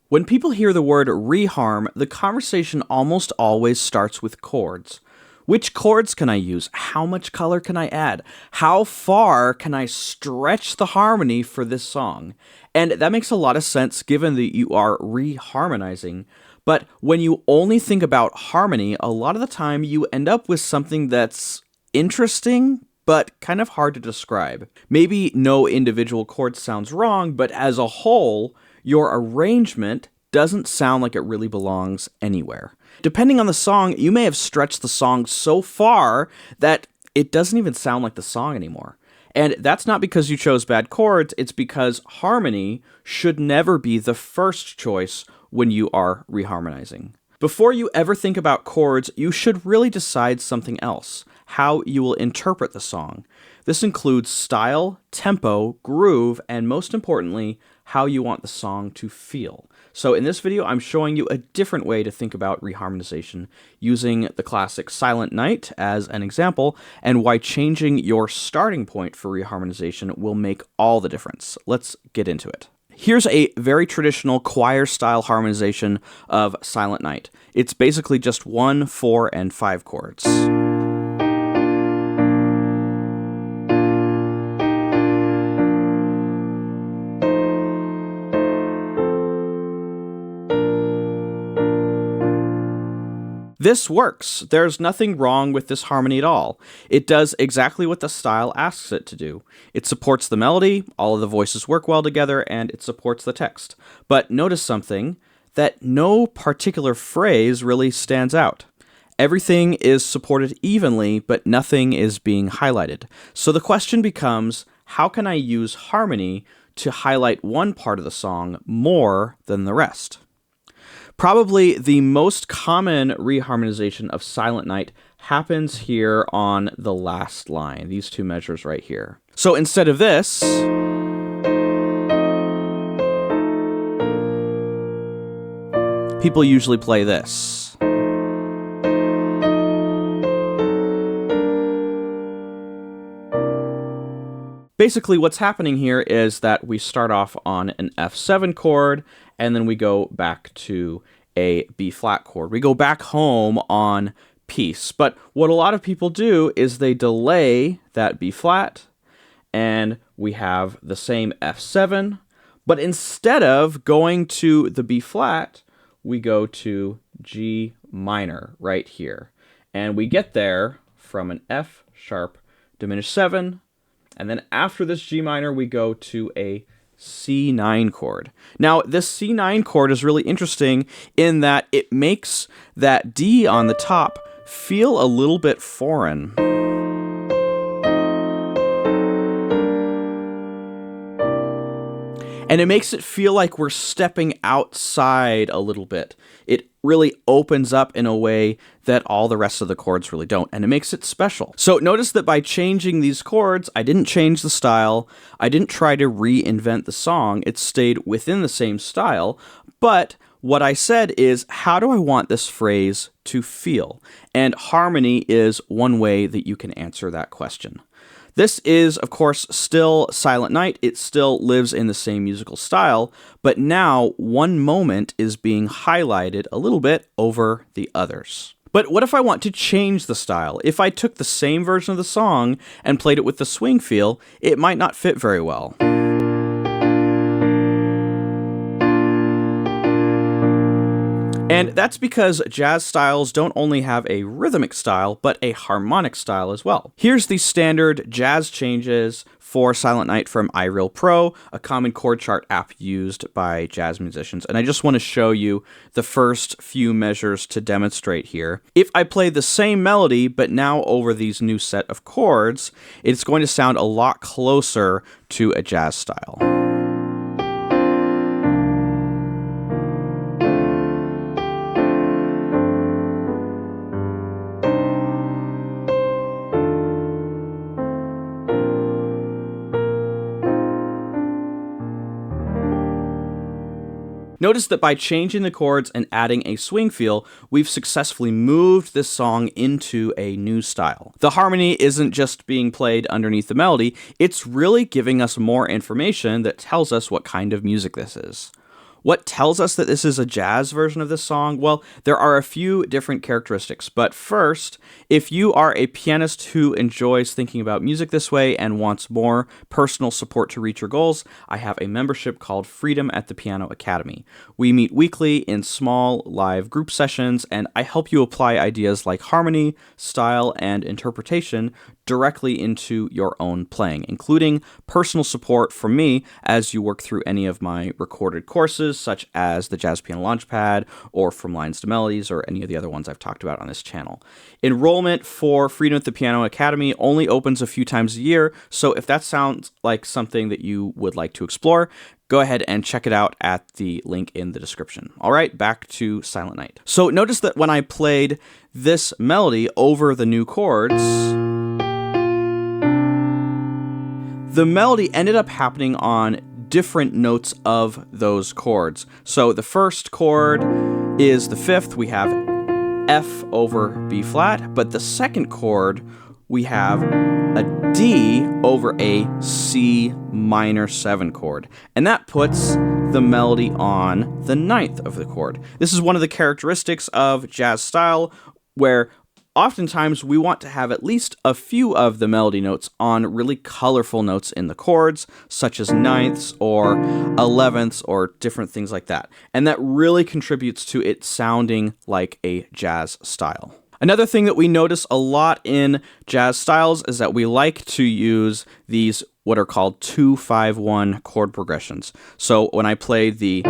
When people hear the word reharm, the conversation almost always starts with chords. Which chords can I use? How much color can I add? How far can I stretch the harmony for this song? And that makes a lot of sense given that you are reharmonizing. But when you only think about harmony, a lot of the time you end up with something that's interesting, but kind of hard to describe. Maybe no individual chord sounds wrong, but as a whole, your arrangement doesn't sound like it really belongs anywhere. Depending on the song, you may have stretched the song so far that it doesn't even sound like the song anymore. And that's not because you chose bad chords, it's because harmony should never be the first choice when you are reharmonizing. Before you ever think about chords, you should really decide something else, how you will interpret the song. This includes style, tempo, groove, and most importantly, how you want the song to feel. So in this video, I'm showing you a different way to think about reharmonization using the classic Silent Night as an example, and why changing your starting point for reharmonization will make all the difference. Let's get into it. Here's a very traditional choir-style harmonization of Silent Night. It's basically just 1, 4, and 5 chords. This works. There's nothing wrong with this harmony at all. It does exactly what the style asks it to do. It supports the melody, all of the voices work well together, and it supports the text. But notice something, that no particular phrase really stands out. Everything is supported evenly, but nothing is being highlighted. So the question becomes, how can I use harmony to highlight one part of the song more than the rest? Probably the most common reharmonization of Silent Night happens here on the last line, these two measures right here. So instead of this, people usually play this. Basically, what's happening here is that we start off on an F7 chord, and then we go back to a B-flat chord. We go back home on peace. But what a lot of people do is they delay that B-flat, and we have the same F7, but instead of going to the B-flat, we go to G minor right here. And we get there from an F sharp diminished 7, and then after this G minor, we go to a C9 chord. Now, this C9 chord is really interesting in that it makes that D on the top feel a little bit foreign. And it makes it feel like we're stepping outside a little bit. It really opens up in a way that all the rest of the chords really don't, and it makes it special. So notice that by changing these chords, I didn't change the style, I didn't try to reinvent the song, it stayed within the same style, but what I said is, how do I want this phrase to feel? And harmony is one way that you can answer that question. This is, of course, still Silent Night. It still lives in the same musical style, but now one moment is being highlighted a little bit over the others. But what if I want to change the style? If I took the same version of the song and played it with the swing feel, it might not fit very well. And that's because jazz styles don't only have a rhythmic style, but a harmonic style as well. Here's the standard jazz changes for Silent Night from iReal Pro, a common chord chart app used by jazz musicians. And I just want to show you the first few measures to demonstrate here. If I play the same melody, but now over these new set of chords, it's going to sound a lot closer to a jazz style. Notice that by changing the chords and adding a swing feel, we've successfully moved this song into a new style. The harmony isn't just being played underneath the melody, it's really giving us more information that tells us what kind of music this is. What tells us that this is a jazz version of this song? Well, there are a few different characteristics. But first, if you are a pianist who enjoys thinking about music this way and wants more personal support to reach your goals, I have a membership called Freedom at the Piano Academy. We meet weekly in small live group sessions, and I help you apply ideas like harmony, style, and interpretation directly into your own playing, including personal support from me as you work through any of my recorded courses, such as the Jazz Piano Launchpad, or From Lines to Melodies, or any of the other ones I've talked about on this channel. Enrollment for Freedom at the Piano Academy only opens a few times a year, so if that sounds like something that you would like to explore, go ahead and check it out at the link in the description. All right, back to Silent Night. So notice that when I played this melody over the new chords, the melody ended up happening on different notes of those chords. So the first chord is the fifth. We have F over B flat, but the second chord, we have a D over a C minor 7 chord, and that puts the melody on the ninth of the chord. This is one of the characteristics of jazz style, where oftentimes we want to have at least a few of the melody notes on really colorful notes in the chords, such as ninths or 11ths or different things like that. And that really contributes to it sounding like a jazz style. Another thing that we notice a lot in jazz styles is that we like to use these what are called 2-5-1 chord progressions. So when I play the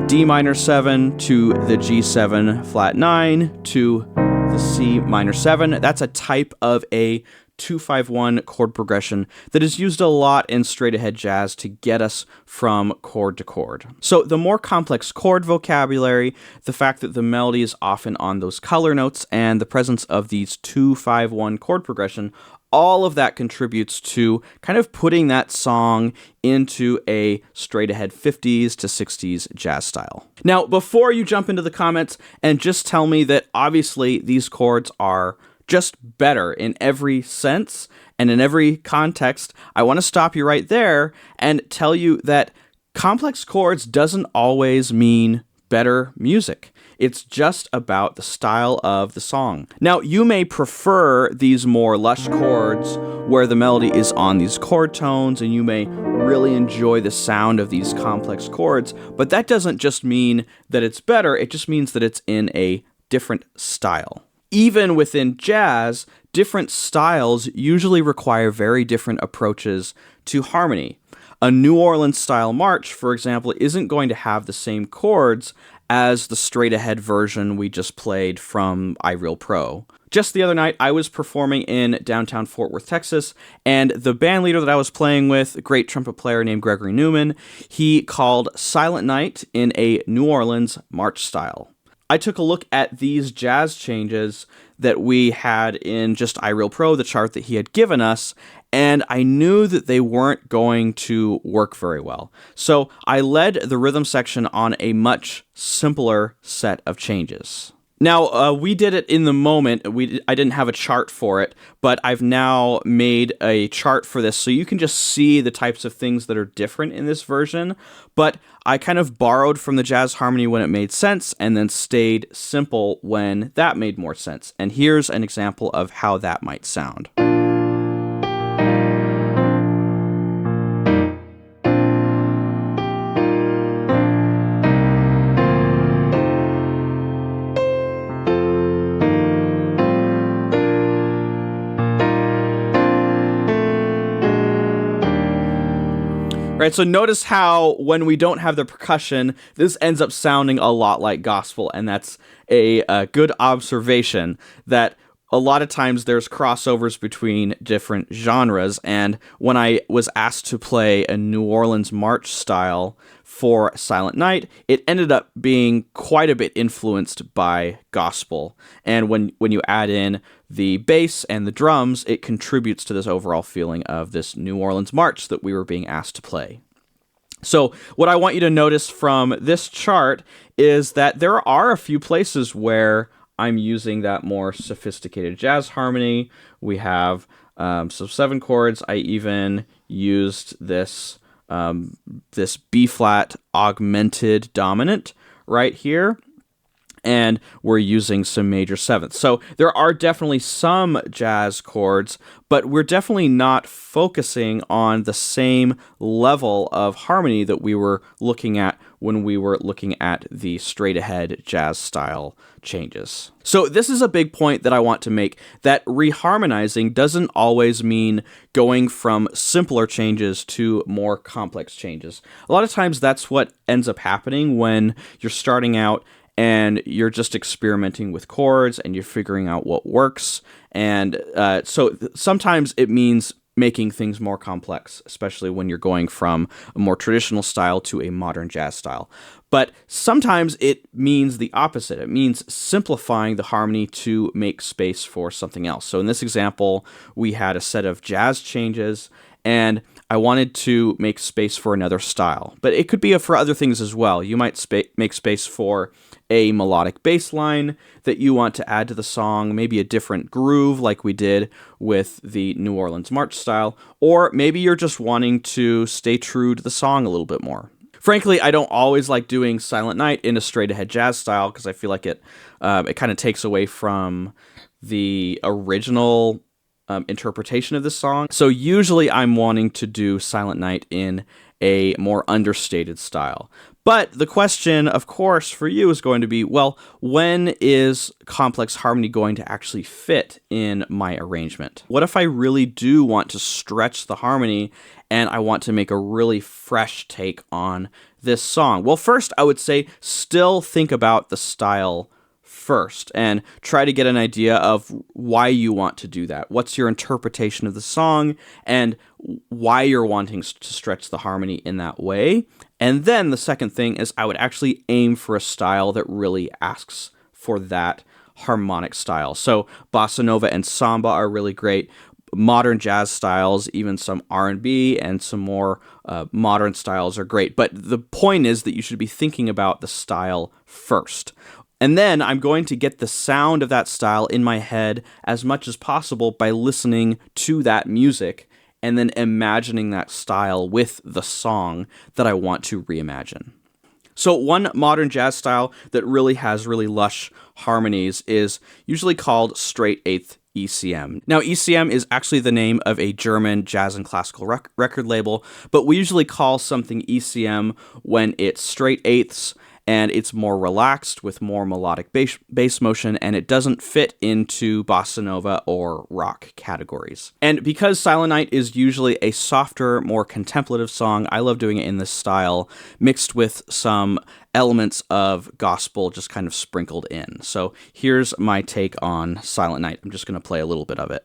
D minor 7 to the G7 flat 9 to the C minor 7, that's a type of a 2-5-1 chord progression that is used a lot in straight ahead jazz to get us from chord to chord. So the more complex chord vocabulary, the fact that the melody is often on those color notes, and the presence of these 2-5-1 chord progression, all of that contributes to kind of putting that song into a straight ahead 50s to 60s jazz style. Now, before you jump into the comments and just tell me that obviously these chords are just better in every sense and in every context, I want to stop you right there and tell you that complex chords doesn't always mean better music. It's just about the style of the song. Now, you may prefer these more lush chords where the melody is on these chord tones, and you may really enjoy the sound of these complex chords, but that doesn't just mean that it's better, it just means that it's in a different style. Even within jazz, different styles usually require very different approaches to harmony. A New Orleans style march, for example, isn't going to have the same chords as the straight ahead version we just played from iReal Pro. Just the other night, I was performing in downtown Fort Worth, Texas, and the band leader that I was playing with, a great trumpet player named Gregory Newman, he called Silent Night in a New Orleans march style. I took a look at these jazz changes that we had in just iReal Pro, the chart that he had given us, and I knew that they weren't going to work very well. So I led the rhythm section on a much simpler set of changes. Now, we did it in the moment. I didn't have a chart for it, but I've now made a chart for this so you can just see the types of things that are different in this version. But I kind of borrowed from the jazz harmony when it made sense and then stayed simple when that made more sense. And here's an example of how that might sound. Right, so notice how when we don't have the percussion, this ends up sounding a lot like gospel, and that's a good observation that a lot of times there's crossovers between different genres, and when I was asked to play a New Orleans march style for Silent Night, it ended up being quite a bit influenced by gospel. And when you add in the bass and the drums, it contributes to this overall feeling of this New Orleans march that we were being asked to play. So what I want you to notice from this chart is that there are a few places where I'm using that more sophisticated jazz harmony. We have some 7 chords. I even used this this B flat augmented dominant right here, and we're using some major sevenths. So there are definitely some jazz chords, but we're definitely not focusing on the same level of harmony that we were looking at when we were looking at the straight ahead jazz style changes. So this is a big point that I want to make, that reharmonizing doesn't always mean going from simpler changes to more complex changes. A lot of times that's what ends up happening when you're starting out and you're just experimenting with chords and you're figuring out what works. And so sometimes it means making things more complex, especially when you're going from a more traditional style to a modern jazz style. But sometimes it means the opposite. It means simplifying the harmony to make space for something else. So in this example, we had a set of jazz changes, and I wanted to make space for another style. But it could be for other things as well. You might make space for a melodic bass line that you want to add to the song, maybe a different groove like we did with the New Orleans March style, or maybe you're just wanting to stay true to the song a little bit more. Frankly, I don't always like doing Silent Night in a straight-ahead jazz style because I feel like it kind of takes away from the original interpretation of the song. So usually I'm wanting to do Silent Night in a more understated style. But the question, of course, for you is going to be, well, when is complex harmony going to actually fit in my arrangement? What if I really do want to stretch the harmony and I want to make a really fresh take on this song? Well, first, I would say still think about the style first and try to get an idea of why you want to do that. What's your interpretation of the song and why you're wanting to stretch the harmony in that way. And then the second thing is I would actually aim for a style that really asks for that harmonic style. So bossa nova and samba are really great. Modern jazz styles, even some R&B and some more modern styles are great. But the point is that you should be thinking about the style first. And then I'm going to get the sound of that style in my head as much as possible by listening to that music and then imagining that style with the song that I want to reimagine. So one modern jazz style that really has really lush harmonies is usually called straight eighth ECM. Now, ECM is actually the name of a German jazz and classical record label, but we usually call something ECM when it's straight eighths and it's more relaxed with more melodic bass motion, and it doesn't fit into bossa nova or rock categories. And because Silent Night is usually a softer, more contemplative song, I love doing it in this style, mixed with some elements of gospel just kind of sprinkled in. So here's my take on Silent Night. I'm just going to play a little bit of it.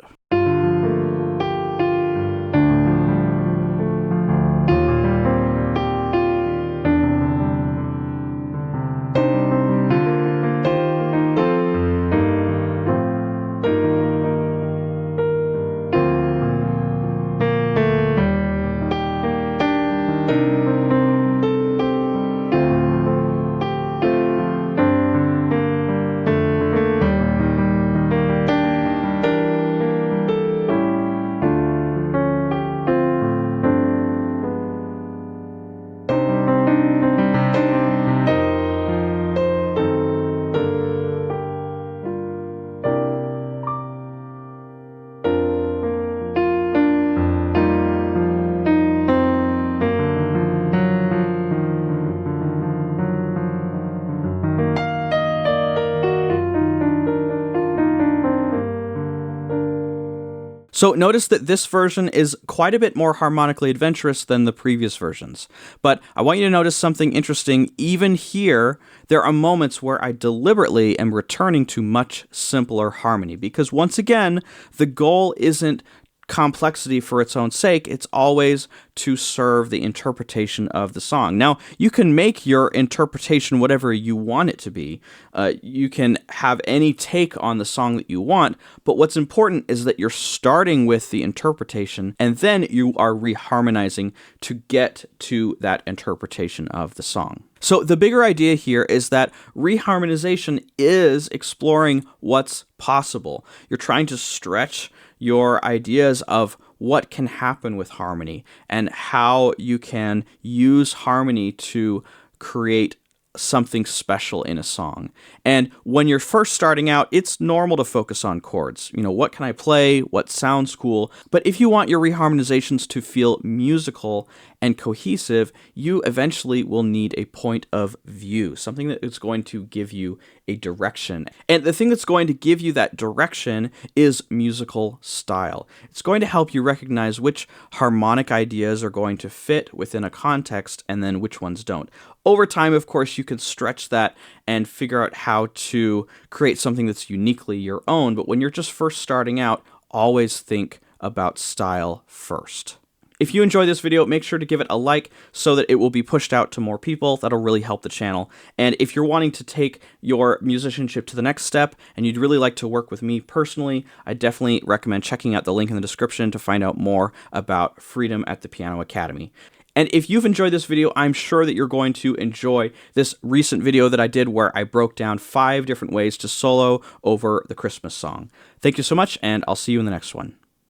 So notice that this version is quite a bit more harmonically adventurous than the previous versions. But I want you to notice something interesting. Even here, there are moments where I deliberately am returning to much simpler harmony, because once again, the goal isn't complexity for its own sake. It's always to serve the interpretation of the song. Now, you can make your interpretation whatever you want it to be. You can have any take on the song that you want, but what's important is that you're starting with the interpretation and then you are reharmonizing to get to that interpretation of the song. So the bigger idea here is that reharmonization is exploring what's possible. You're trying to stretch your ideas of what can happen with harmony and how you can use harmony to create something special in a song. And when you're first starting out, it's normal to focus on chords. What can I play? What sounds cool? But if you want your reharmonizations to feel musical and cohesive, you eventually will need a point of view, something that is going to give you a direction. And the thing that's going to give you that direction is musical style. It's going to help you recognize which harmonic ideas are going to fit within a context and then which ones don't. Over time, of course, you can stretch that and figure out how to create something that's uniquely your own. But when you're just first starting out, always think about style first. If you enjoy this video, make sure to give it a like so that it will be pushed out to more people. That'll really help the channel. And if you're wanting to take your musicianship to the next step and you'd really like to work with me personally, I definitely recommend checking out the link in the description to find out more about Freedom at the Piano Academy. And if you've enjoyed this video, I'm sure that you're going to enjoy this recent video that I did where I broke down 5 different ways to solo over the Christmas song. Thank you so much, and I'll see you in the next one.